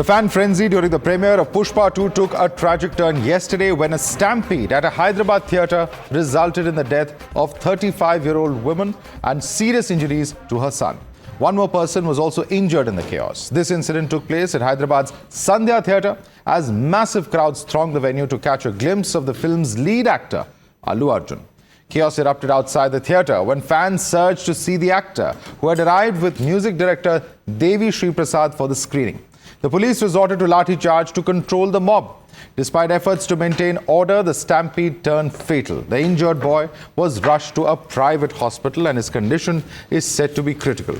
The fan frenzy during the premiere of Pushpa 2 took a tragic turn yesterday when a stampede at a Hyderabad theatre resulted in the death of 35-year-old woman and serious injuries to her son. One more person was also injured in the chaos. This incident took place at Hyderabad's Sandhya Theatre as massive crowds thronged the venue to catch a glimpse of the film's lead actor, Allu Arjun. Chaos erupted outside the theatre when fans surged to see the actor, who had arrived with music director Devi Sri Prasad for the screening. The police resorted to lathi charge to control the mob. Despite efforts to maintain order, the stampede turned fatal. The injured boy was rushed to a private hospital and his condition is said to be critical.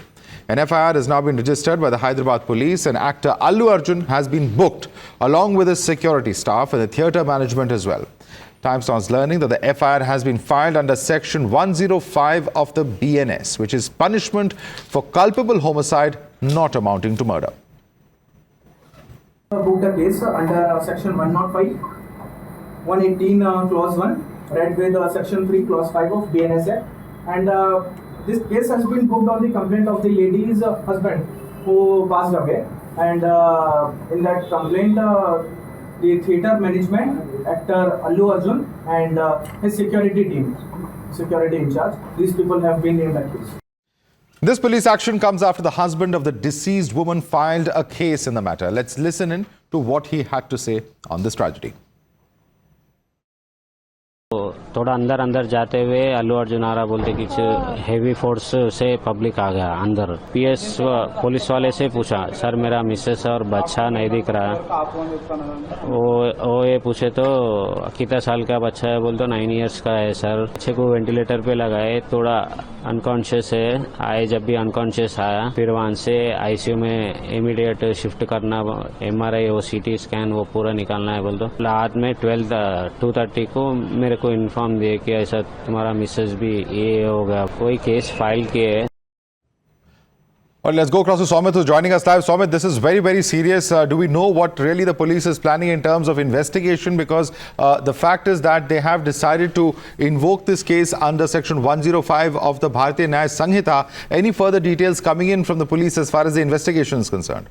An FIR has now been registered by the Hyderabad police and actor Allu Arjun has been booked along with his security staff and the theatre management as well. Times Now is learning that the FIR has been filed under Section 105 of the BNS, which is punishment for culpable homicide not amounting to murder. Booked a case under Section 105, 118 Clause 1, read with Section 3 Clause 5 of BNS Act. And this case has been booked on the complaint of the lady's husband who passed away. And in that complaint, the theatre management, actor Allu Arjun and his security team, security in charge, these people have been named accused. This police action comes after the husband of the deceased woman filed a case in the matter. Let's listen in to what he had to say on this tragedy. थोड़ा अंदर अंदर जाते हुए अल्लू अर्जुन आ रहा बोलते कि heavy force से public आ गया अंदर। पीएस पुलिस वाले से पूछा, सर मेरा मिसेस और बच्चा नहीं दिख रहा। वो ये पूछे तो कितना साल का बच्चा है, बोल तो 9 इयर्स का है सर। बच्चे को वेंटिलेटर पे लगाए, थोड़ा अनकॉन्शियस है, आए जब भी अनकॉन्शियस आया, फिर वहाँ से आईसीयू में इमीडिएट शिफ्ट करना, एमआरआई और सीटी स्कैन वो पूरा निकालना है बोल दो। रात में 2:30 को मेरे को इन्फॉर्म दिए कि ऐसा तुम्हारा मिसेस भी ये हो गया, कोई केस फाइल किए। Well, let's go across to Somit, who's joining us live. Somit, this is very, very serious. Do we know what really the police is planning in terms of investigation? Because the fact is that they have decided to invoke this case under Section 105 of the Bharatiya Nyaya Sanhita. Any further details coming in from the police as far as the investigation is concerned?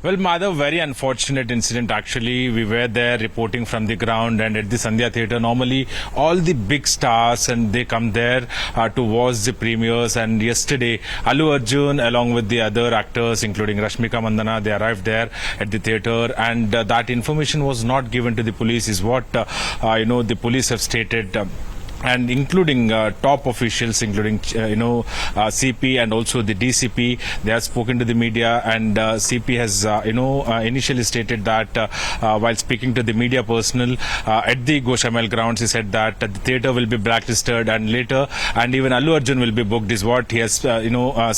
Well, Madhav, very unfortunate incident actually. We were there reporting from the ground and at the Sandhya Theatre. Normally, all the big stars and they come there to watch the premieres. And yesterday, Allu Arjun along with the other actors, including Rashmika Mandana, they arrived there at the theatre. And that information was not given to the police is what, the police have stated. And including top officials, including CP and also the DCP, they have spoken to the media, and CP has initially stated that while speaking to the media personnel at the Goshamal grounds, he said that the theatre will be blacklisted, and later, and even Allu Arjun will be booked, is what he has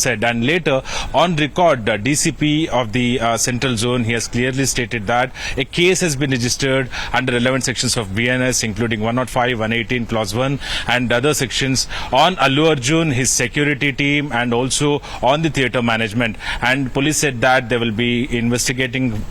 said. And later on record, DCP of the Central Zone, he has clearly stated that a case has been registered under relevant sections of BNS, including 105, 118, Clause 1. And other sections on Allu Arjun, his security team, and also on the theatre management. And police said that they will be investigating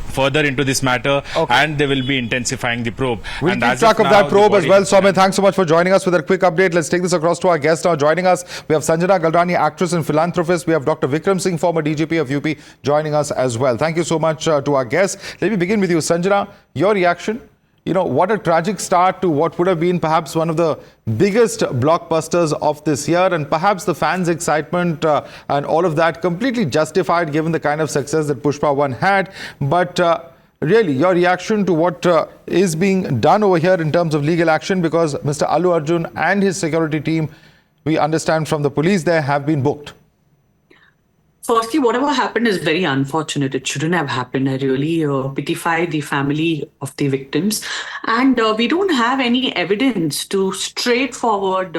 further into this matter, and they will be intensifying the probe. We'll keep track of that probe as well. Soumya, thanks so much for joining us with a quick update. Let's take this across to our guest now. Joining us, we have Sanjjanaa Galrani, actress and philanthropist. We have Dr. Vikram Singh, former DGP of UP, joining us as well. Thank you so much to our guests. Let me begin with you, Sanjjanaa. Your reaction? What a tragic start to what would have been perhaps one of the biggest blockbusters of this year, and perhaps the fans' excitement and all of that completely justified given the kind of success that Pushpa 1 had. But really, your reaction to what is being done over here in terms of legal action, because Mr. Allu Arjun and his security team, we understand from the police there, have been booked. Firstly, whatever happened is very unfortunate. It shouldn't have happened. I really pitify the family of the victims. And we don't have any evidence to straightforward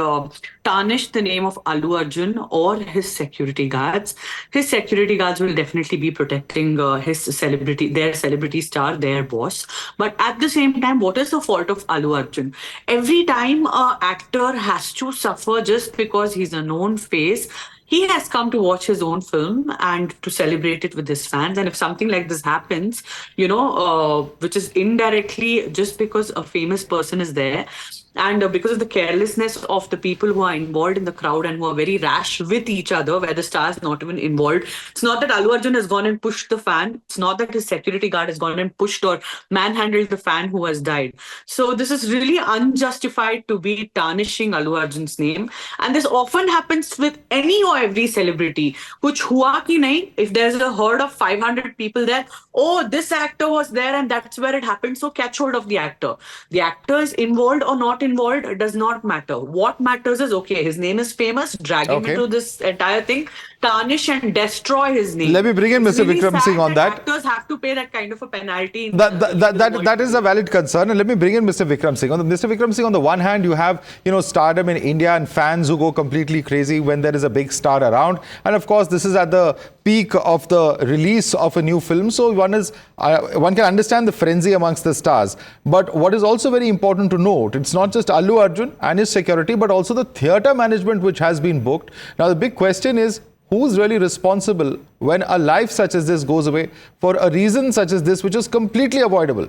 tarnish the name of Allu Arjun or his security guards. His security guards will definitely be protecting their celebrity star, their boss. But at the same time, what is the fault of Allu Arjun? Every time an actor has to suffer just because he's a known face, he has come to watch his own film and to celebrate it with his fans. And if something like this happens, which is indirectly just because a famous person is there, And because of the carelessness of the people who are involved in the crowd and who are very rash with each other, where the star is not even involved. It's not that Allu Arjun has gone and pushed the fan. It's not that his security guard has gone and pushed or manhandled the fan who has died. So this is really unjustified to be tarnishing Allu Arjun's name. And this often happens with any or every celebrity. Kuch hua ki nahi, if there's a herd of 500 people there, oh, this actor was there and that's where it happened, so catch hold of the actor. The actor is involved or not involved, it does not matter. What matters is, okay, his name is famous, drag him into this entire thing, tarnish and destroy his name. Let me bring in Mr. Vikram Singh on that. Actors have to pay that kind of a penalty. That is a valid concern, and let me bring in Mr. Vikram Singh. Mr. Vikram Singh, on the one hand, you have stardom in India and fans who go completely crazy when there is a big star around, and of course this is at the peak of the release of a new film, so one can understand the frenzy amongst the stars. But what is also very important to note, it's not just Allu Arjun and his security, but also the theatre management which has been booked. Now the big question is, who's really responsible when a life such as this goes away for a reason such as this, which is completely avoidable?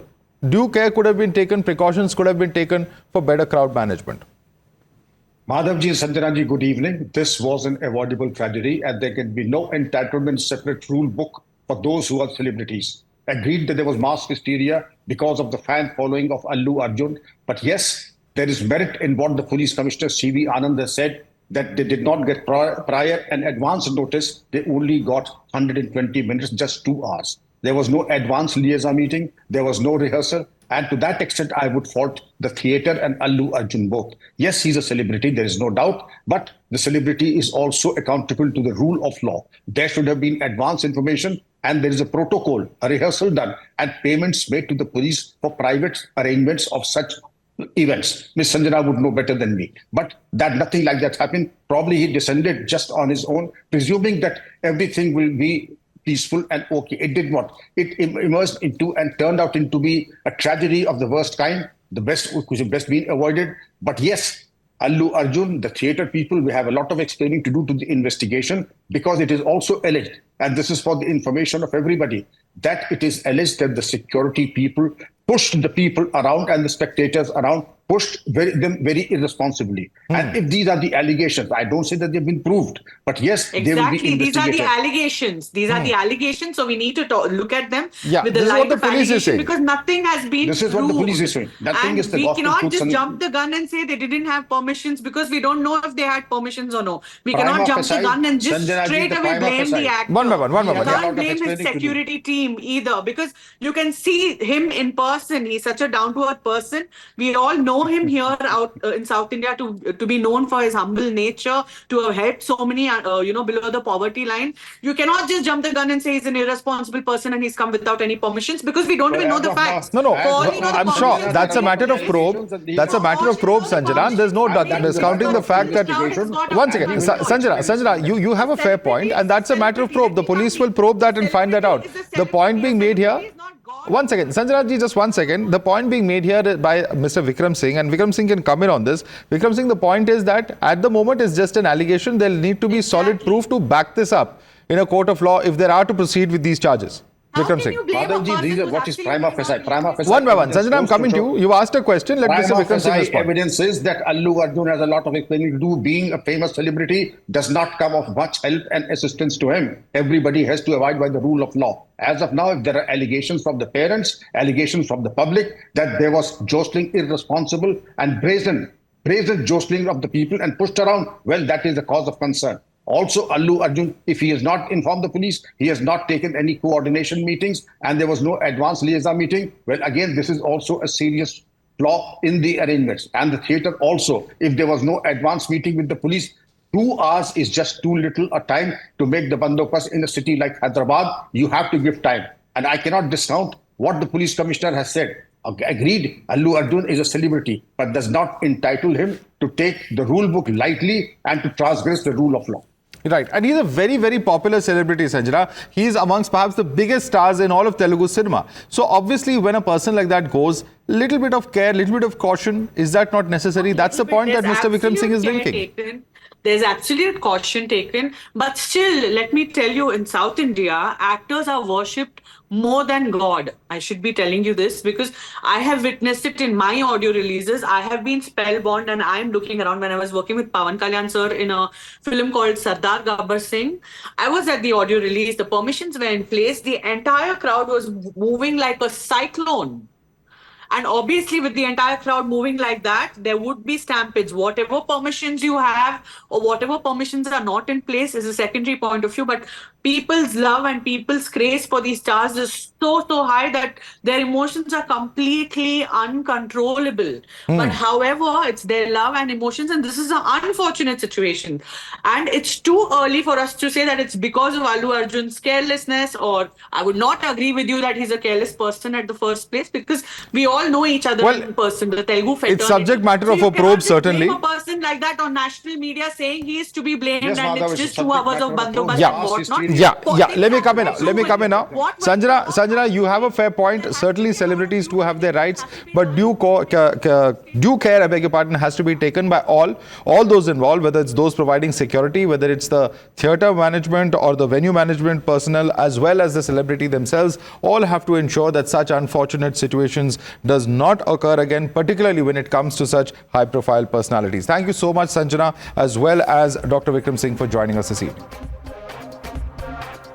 Due care could have been taken, precautions could have been taken for better crowd management. Madhavdas G, Sanjjanaa Ji, good evening. This was an avoidable tragedy and there can be no entitlement separate rule book for those who are celebrities. Agreed that there was mass hysteria because of the fan following of Allu Arjun. But yes, there is merit in what the police commissioner C.V. Anand has said, that they did not get prior and advance notice. They only got 120 minutes, just 2 hours. There was no advance liaison meeting. There was no rehearsal. And to that extent, I would fault the theatre and Allu Arjun both. Yes, he's a celebrity, there is no doubt. But the celebrity is also accountable to the rule of law. There should have been advance information and there is a protocol, a rehearsal done and payments made to the police for private arrangements of such events. Ms. Sanjjanaa would know better than me. But that nothing like that happened. Probably he descended just on his own, presuming that everything will be peaceful and okay. It did not. It emerged into and turned out into be a tragedy of the worst kind, the best which have best been avoided. But yes, Allu Arjun, the theatre people, we have a lot of explaining to do to the investigation because it is also alleged, and this is for the information of everybody, that it is alleged that the security people pushed the people around and the spectators around, pushed them very irresponsibly. And if these are the allegations, I don't say that they've been proved, but yes, they will be investigated. These are the allegations. These are the allegations, so we need to look at them with the this is light what the of police is saying. because nothing has been This is proved. what the police is saying. Nothing is the we gospel cannot truth just and- jump the gun and say they didn't have permissions because we don't know if they had permissions or no. We Prima cannot jump facie, the gun and just Sanjjanaa Ji, straight the away prima blame facie. the actor. One by one. You Yeah, can't lot of blame his explaining to do. security team either because you can see him in person. He's such a down-to-earth person. We all know him here out in South India to be known for his humble nature, to have helped so many, below the poverty line. You cannot just jump the gun and say he's an irresponsible person and he's come without any permissions because we don't even know the facts. No, For all we know, the I'm sure permissions that's a are matter of probe. That's a matter of probe, Sanjjanaa. There's no discounting the fact that... Once again, Sanjjanaa, you have a fair point, and that's a matter of probe. The police will probe that and find that out. The point being made here... One second, Sanjjanaa Ji, just 1 second. The point being made here by Mr. Vikram Singh, and Vikram Singh can come in on this. Vikram Singh, the point is that at the moment it's just an allegation. There'll need to be solid proof to back this up in a court of law if there are to proceed with these charges. Vikram Singh. Madhavdas Ji, what is prima facie? Prima facie. One by one. Sanjjanaa, I'm coming to you. You asked a question. Let Mr. Vikram Singh respond. Evidence is that Allu Arjun has a lot of explaining to do. Being a famous celebrity does not come of much help and assistance to him. Everybody has to abide by the rule of law. As of now, if there are allegations from the parents, allegations from the public that there was jostling, irresponsible and brazen jostling of the people and pushed around, well, that is a cause of concern. Also, Allu Arjun, if he has not informed the police, he has not taken any coordination meetings, and there was no advance liaison meeting. Well, again, this is also a serious flaw in the arrangements. And the theatre also, if there was no advance meeting with the police, 2 hours is just too little a time to make the bandobast in a city like Hyderabad. You have to give time. And I cannot discount what the police commissioner has said. Agreed, Allu Arjun is a celebrity, but does not entitle him to take the rule book lightly and to transgress the rule of law. Right, and he's a very, very popular celebrity, Sanjjanaa. He's amongst perhaps the biggest stars in all of Telugu cinema. So obviously, when a person like that goes, little bit of care, little bit of caution, is that not necessary? That's the point that Mr. Vikram Singh is linking. There's absolute caution taken, but still, let me tell you, in South India, actors are worshipped more than God. I should be telling you this because I have witnessed it in my audio releases. I have been spellbound, and I'm looking around. When I was working with Pawan Kalyan sir in a film called Sardar Gabbar Singh, I was at the audio release. The permissions were in place. The entire crowd was moving like a cyclone. And obviously, with the entire crowd moving like that, there would be stampedes. Whatever permissions you have or whatever permissions are not in place is a secondary point of view. But people's love and people's craze for these stars is so high that their emotions are completely uncontrollable. But however, it's their love and emotions, and this is an unfortunate situation. And it's too early for us to say that it's because of Allu Arjun's carelessness, or I would not agree with you that he's a careless person at the first place, because we all know each other Well, in person. The Telugu fraternity. it's subject matter of you a probe, cannot just certainly. blame a person like that on national media saying he is to be blamed, Yes, and Madhav, it's it's just a 2 hours subject of matter of bandobast probe. and whatnot. Yeah, let me come in now. What Let me come in now. what- Sanjana, you have a fair point. Certainly, celebrities do have their rights, but due care, I beg your pardon, has to be taken by all those involved, whether it's those providing security, whether it's the theatre management or the venue management personnel, as well as the celebrity themselves. All have to ensure that such unfortunate situations does not occur again, particularly when it comes to such high-profile personalities. Thank you so much, Sanjana, as well as Dr. Vikram Singh, for joining us this evening.